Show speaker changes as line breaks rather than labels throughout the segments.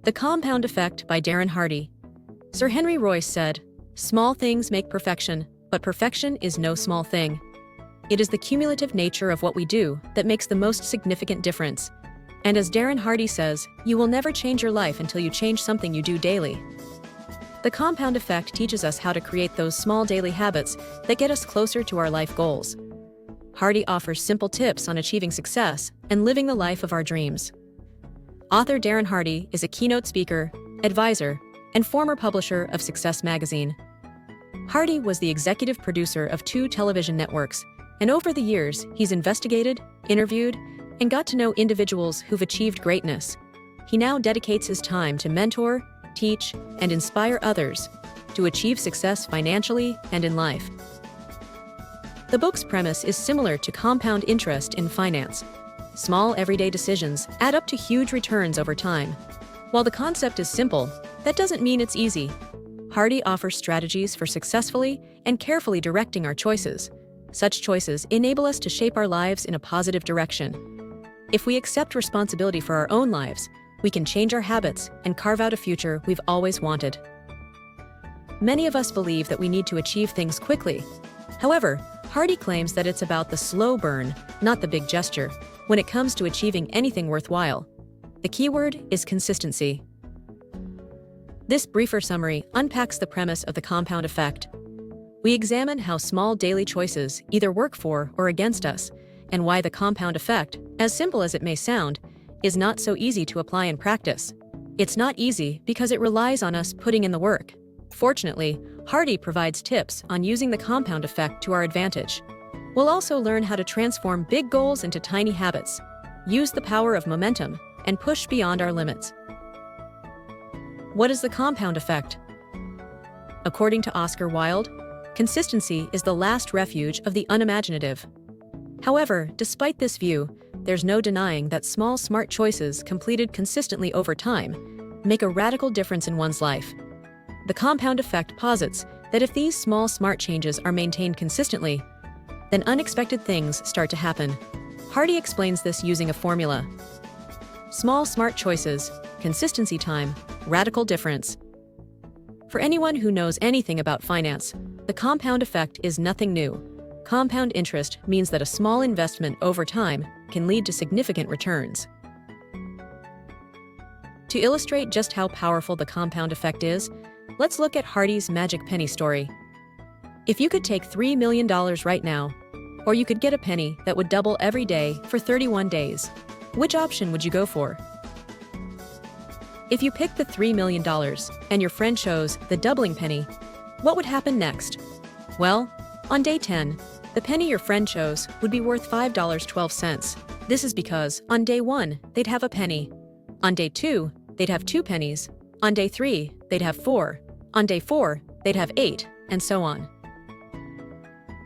The Compound Effect by Darren Hardy. Sir Henry Royce said, "Small things make perfection, but perfection is no small thing. It is the cumulative nature of what we do that makes the most significant difference." And as Darren Hardy says, you will never change your life until you change something you do daily. The compound effect teaches us how to create those small daily habits that get us closer to our life goals. Hardy offers simple tips on achieving success and living the life of our dreams. Author Darren Hardy is a keynote speaker, advisor, and former publisher of Success magazine. Hardy was the executive producer of 2 television networks, and over the years, he's investigated, interviewed, and got to know individuals who've achieved greatness. He now dedicates his time to mentor, teach, and inspire others to achieve success financially and in life. The book's premise is similar to compound interest in finance. Small everyday decisions add up to huge returns over time. While the concept is simple, that doesn't mean it's easy. Hardy offers strategies for successfully and carefully directing our choices. Such choices enable us to shape our lives in a positive direction. If we accept responsibility for our own lives, we can change our habits and carve out a future we've always wanted. Many of us believe that we need to achieve things quickly. However, Hardy claims that it's about the slow burn, not the big gesture, when it comes to achieving anything worthwhile. The keyword is consistency. This briefer summary unpacks the premise of the compound effect. We examine how small daily choices either work for or against us, and why the compound effect, as simple as it may sound, is not so easy to apply in practice. It's not easy because it relies on us putting in the work. Fortunately, Hardy provides tips on using the compound effect to our advantage. We'll also learn how to transform big goals into tiny habits, use the power of momentum, and push beyond our limits. What is the compound effect? According to Oscar Wilde, consistency is the last refuge of the unimaginative. However, despite this view, there's no denying that small, smart choices completed consistently over time make a radical difference in one's life. The compound effect posits that if these small, smart changes are maintained consistently, then unexpected things start to happen. Hardy explains this using a formula. Small, smart choices, consistency time, radical difference. For anyone who knows anything about finance, the compound effect is nothing new. Compound interest means that a small investment over time can lead to significant returns. To illustrate just how powerful the compound effect is, let's look at Hardy's magic penny story. If you could take $3 million right now, or you could get a penny that would double every day for 31 days, which option would you go for? If you picked the $3 million and your friend chose the doubling penny, what would happen next? Well, on day 10, the penny your friend chose would be worth $5.12. This is because on day 1, they'd have a penny. On day 2, they'd have 2 pennies. On day 3, they'd have 4. On day 4, they'd have 8, and so on.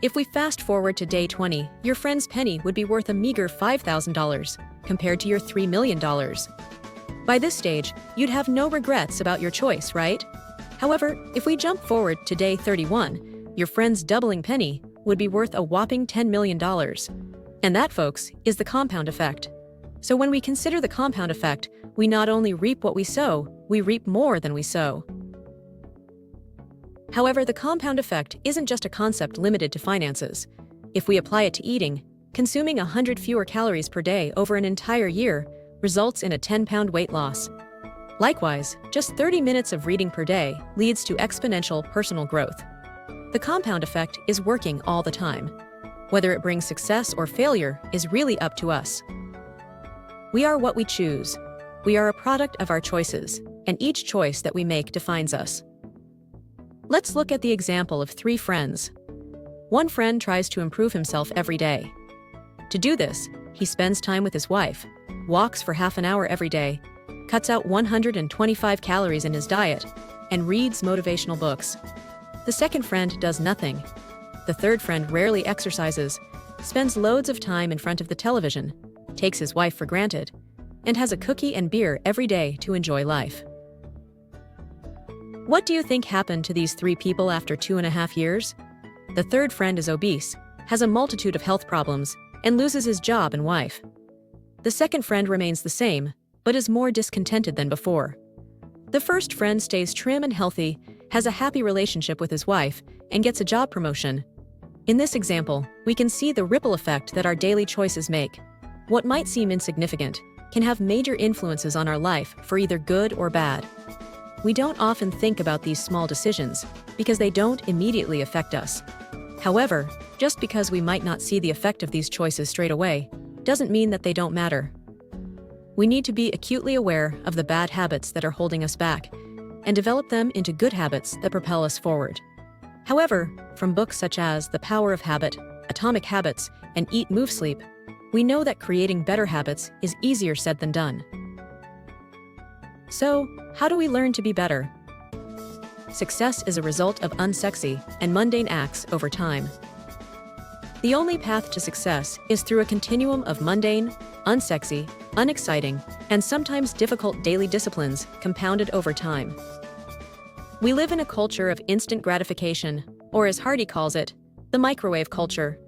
If we fast forward to day 20, your friend's penny would be worth a meager $5,000 compared to your $3 million. By this stage, you'd have no regrets about your choice, right? However, if we jump forward to day 31, your friend's doubling penny would be worth a whopping $10 million. And that, folks, is the compound effect. So when we consider the compound effect, we not only reap what we sow, we reap more than we sow. However, the compound effect isn't just a concept limited to finances. If we apply it to eating, consuming 100 fewer calories per day over an entire year results in a 10-pound weight loss. Likewise, just 30 minutes of reading per day leads to exponential personal growth. The compound effect is working all the time. Whether it brings success or failure is really up to us. We are what we choose. We are a product of our choices, and each choice that we make defines us. Let's look at the example of 3 friends. One friend tries to improve himself every day. To do this, he spends time with his wife, walks for half an hour every day, cuts out 125 calories in his diet, and reads motivational books. The second friend does nothing. The third friend rarely exercises, spends loads of time in front of the television, takes his wife for granted, and has a cookie and beer every day to enjoy life. What do you think happened to these 3 people after 2.5 years? The third friend is obese, has a multitude of health problems, and loses his job and wife. The second friend remains the same, but is more discontented than before. The first friend stays trim and healthy, has a happy relationship with his wife, and gets a job promotion. In this example, we can see the ripple effect that our daily choices make. What might seem insignificant can have major influences on our life for either good or bad. We don't often think about these small decisions because they don't immediately affect us. However, just because we might not see the effect of these choices straight away, doesn't mean that they don't matter. We need to be acutely aware of the bad habits that are holding us back and develop them into good habits that propel us forward. However, from books such as The Power of Habit, Atomic Habits, and Eat, Move, Sleep, we know that creating better habits is easier said than done. So, how do we learn to be better? Success is a result of unsexy and mundane acts over time. The only path to success is through a continuum of mundane, unsexy, unexciting, and sometimes difficult daily disciplines compounded over time. We live in a culture of instant gratification, or as Hardy calls it, the microwave culture.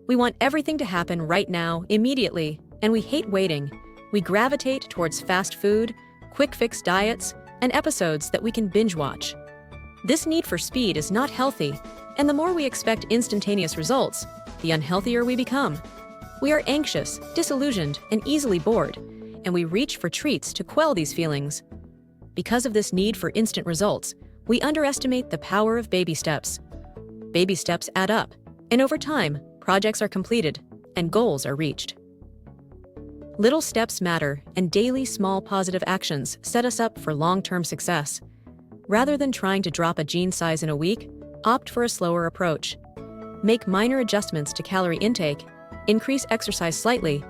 We want everything to happen right now, immediately, and we hate waiting. We gravitate towards fast food, quick-fix diets, and episodes that we can binge-watch. This need for speed is not healthy, and the more we expect instantaneous results, the unhealthier we become. We are anxious, disillusioned, and easily bored, and we reach for treats to quell these feelings. Because of this need for instant results, we underestimate the power of baby steps. Baby steps add up, and over time, projects are completed, and goals are reached. Little steps matter, and daily small positive actions set us up for long-term success. Rather than trying to drop a jean size in a week, opt for a slower approach. Make minor adjustments to calorie intake, increase exercise slightly,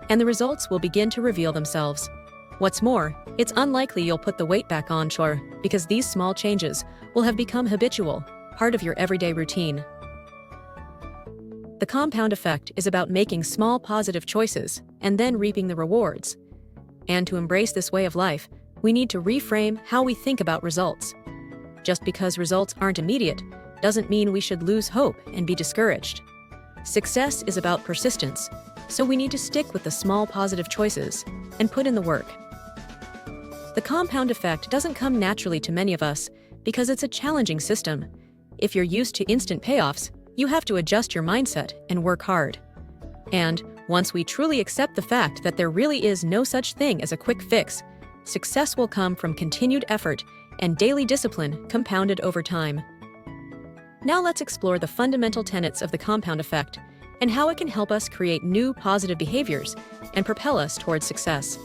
and the results will begin to reveal themselves. What's more, it's unlikely you'll put the weight back on, sure, because these small changes will have become habitual, part of your everyday routine. The compound effect is about making small positive choices and then reaping the rewards. And to embrace this way of life, we need to reframe how we think about results. Just because results aren't immediate doesn't mean we should lose hope and be discouraged. Success is about persistence, so we need to stick with the small positive choices and put in the work. The compound effect doesn't come naturally to many of us because it's a challenging system. If you're used to instant payoffs, you have to adjust your mindset and work hard. And once we truly accept the fact that there really is no such thing as a quick fix, success will come from continued effort and daily discipline compounded over time. Now let's explore the fundamental tenets of the compound effect and how it can help us create new positive behaviors and propel us towards success.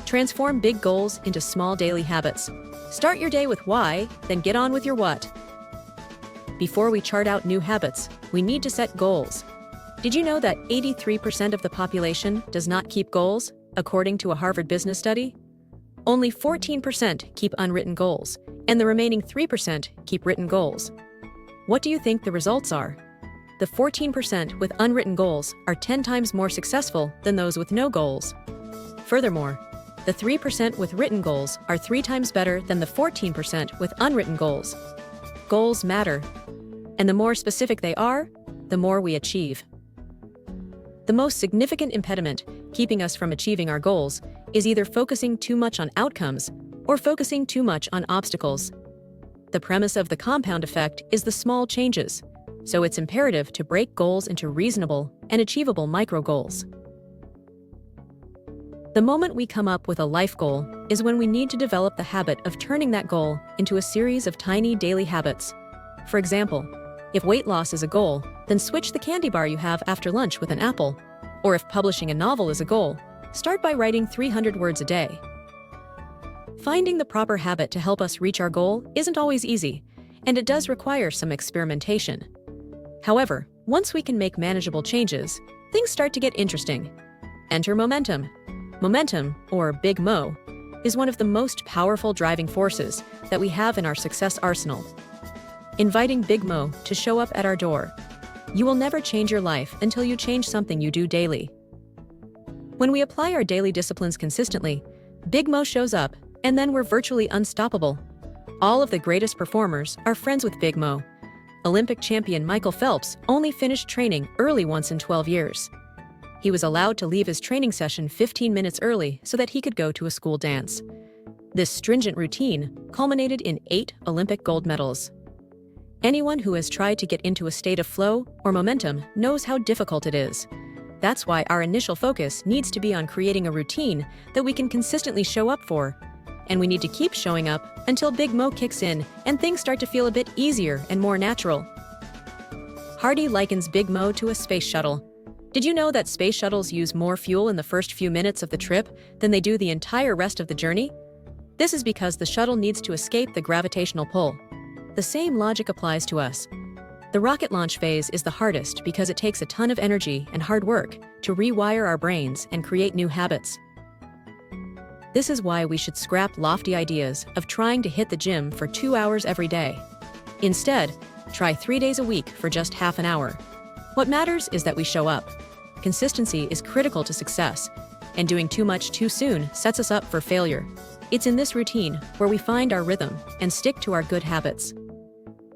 Transform big goals into small daily habits. Start your day with why, then get on with your what. Before we chart out new habits, we need to set goals. Did you know that 83% of the population does not keep goals, according to a Harvard business study? Only 14% keep unwritten goals, and the remaining 3% keep written goals. What do you think the results are? The 14% with unwritten goals are 10 times more successful than those with no goals. Furthermore, the 3% with written goals are 3 times better than the 14% with unwritten goals. Goals matter, and the more specific they are, the more we achieve. The most significant impediment keeping us from achieving our goals is either focusing too much on outcomes or focusing too much on obstacles. The premise of the compound effect is the small changes, so it's imperative to break goals into reasonable and achievable micro-goals. The moment we come up with a life goal is when we need to develop the habit of turning that goal into a series of tiny daily habits. For example, if weight loss is a goal, then switch the candy bar you have after lunch with an apple. Or if publishing a novel is a goal, start by writing 300 words a day. Finding the proper habit to help us reach our goal isn't always easy, and it does require some experimentation. However, once we can make manageable changes, things start to get interesting. Enter momentum. Momentum, or Big Mo, is one of the most powerful driving forces that we have in our success arsenal. Inviting Big Mo to show up at our door. You will never change your life until you change something you do daily. When we apply our daily disciplines consistently, Big Mo shows up, and then we're virtually unstoppable. All of the greatest performers are friends with Big Mo. Olympic champion Michael Phelps only finished training early once in 12 years. He was allowed to leave his training session 15 minutes early so that he could go to a school dance. This stringent routine culminated in 8 Olympic gold medals. Anyone who has tried to get into a state of flow or momentum knows how difficult it is. That's why our initial focus needs to be on creating a routine that we can consistently show up for. And we need to keep showing up until Big Mo kicks in and things start to feel a bit easier and more natural. Hardy likens Big Mo to a space shuttle. Did you know that space shuttles use more fuel in the first few minutes of the trip than they do the entire rest of the journey? This is because the shuttle needs to escape the gravitational pull. The same logic applies to us. The rocket launch phase is the hardest because it takes a ton of energy and hard work to rewire our brains and create new habits. This is why we should scrap lofty ideas of trying to hit the gym for 2 hours every day. Instead, try 3 days a week for just half an hour. What matters is that we show up. Consistency is critical to success, and doing too much too soon sets us up for failure. It's in this routine where we find our rhythm and stick to our good habits.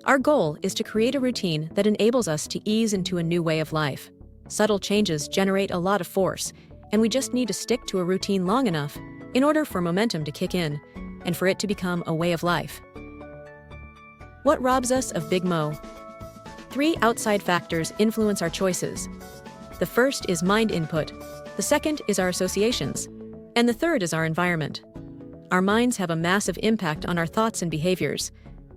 Our goal is to create a routine that enables us to ease into a new way of life. Subtle changes generate a lot of force, and we just need to stick to a routine long enough in order for momentum to kick in and for it to become a way of life. What robs us of Big Mo? 3 outside factors influence our choices. The first is mind input, the second is our associations, and the third is our environment. Our minds have a massive impact on our thoughts and behaviors.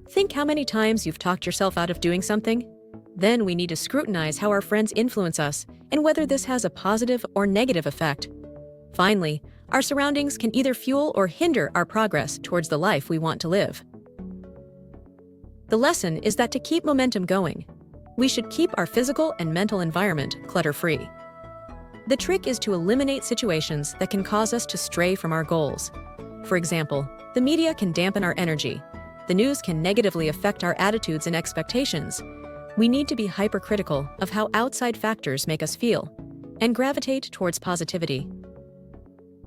Think how many times you've talked yourself out of doing something. Then we need to scrutinize how our friends influence us and whether this has a positive or negative effect. Finally, our surroundings can either fuel or hinder our progress towards the life we want to live. The lesson is that to keep momentum going, we should keep our physical and mental environment clutter-free. The trick is to eliminate situations that can cause us to stray from our goals. For example, the media can dampen our energy. The news can negatively affect our attitudes and expectations. We need to be hypercritical of how outside factors make us feel and gravitate towards positivity.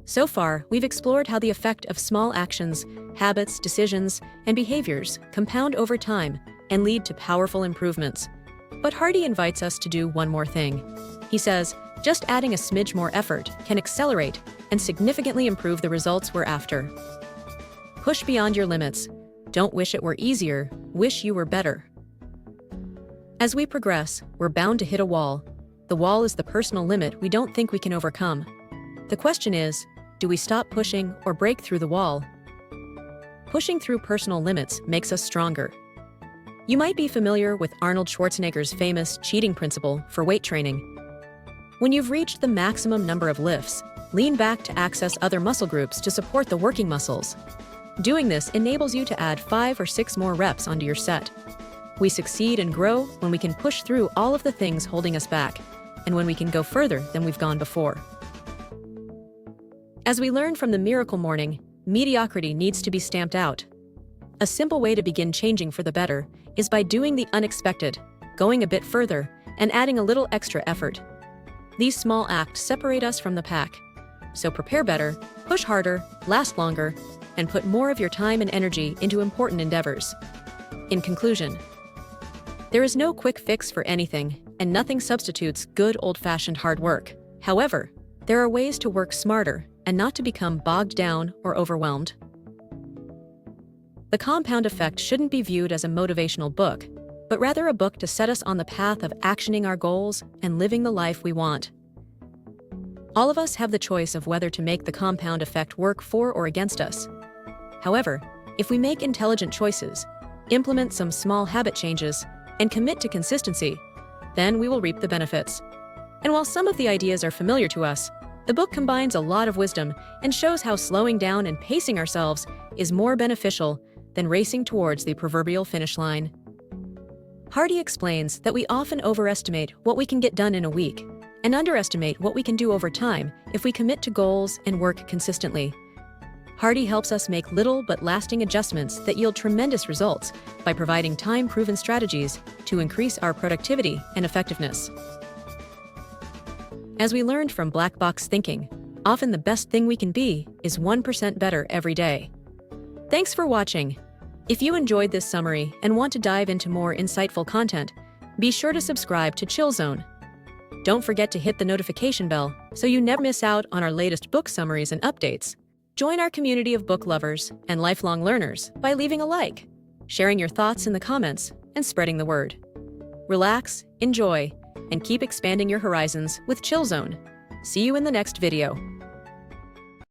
So far, we've explored how the effect of small actions, habits, decisions, and behaviors compound over time and lead to powerful improvements. But Hardy invites us to do one more thing. He says, just adding a smidge more effort can accelerate and significantly improve the results we're after. Push beyond your limits. Don't wish it were easier, wish you were better. As we progress, we're bound to hit a wall. The wall is the personal limit we don't think we can overcome. The question is, do we stop pushing or break through the wall? Pushing through personal limits makes us stronger. You might be familiar with Arnold Schwarzenegger's famous cheating principle for weight training. When you've reached the maximum number of lifts, lean back to access other muscle groups to support the working muscles. Doing this enables you to add 5 or 6 more reps onto your set. We succeed and grow when we can push through all of the things holding us back, and when we can go further than we've gone before. As we learned from the miracle morning, mediocrity needs to be stamped out. A simple way to begin changing for the better is by doing the unexpected, going a bit further, and adding a little extra effort. These small acts separate us from the pack. So prepare better, push harder, last longer, and put more of your time and energy into important endeavors. In conclusion, there is no quick fix for anything, and nothing substitutes good old-fashioned hard work. However, there are ways to work smarter and not to become bogged down or overwhelmed. The Compound Effect shouldn't be viewed as a motivational book, but rather a book to set us on the path of actioning our goals and living the life we want. All of us have the choice of whether to make the compound effect work for or against us. However, if we make intelligent choices, implement some small habit changes, and commit to consistency, then we will reap the benefits. And while some of the ideas are familiar to us, the book combines a lot of wisdom and shows how slowing down and pacing ourselves is more beneficial than racing towards the proverbial finish line. Hardy explains that we often overestimate what we can get done in a week and underestimate what we can do over time if we commit to goals and work consistently. Hardy helps us make little but lasting adjustments that yield tremendous results by providing time-proven strategies to increase our productivity and effectiveness. As we learned from Black Box Thinking, often the best thing we can be is 1% better every day. Thanks for watching. If you enjoyed this summary and want to dive into more insightful content, be sure to subscribe to Chill Zone. Don't forget to hit the notification bell so you never miss out on our latest book summaries and updates. Join our community of book lovers and lifelong learners by leaving a like, sharing your thoughts in the comments, and spreading the word. Relax, enjoy, and keep expanding your horizons with Chill Zone. See you in the next video.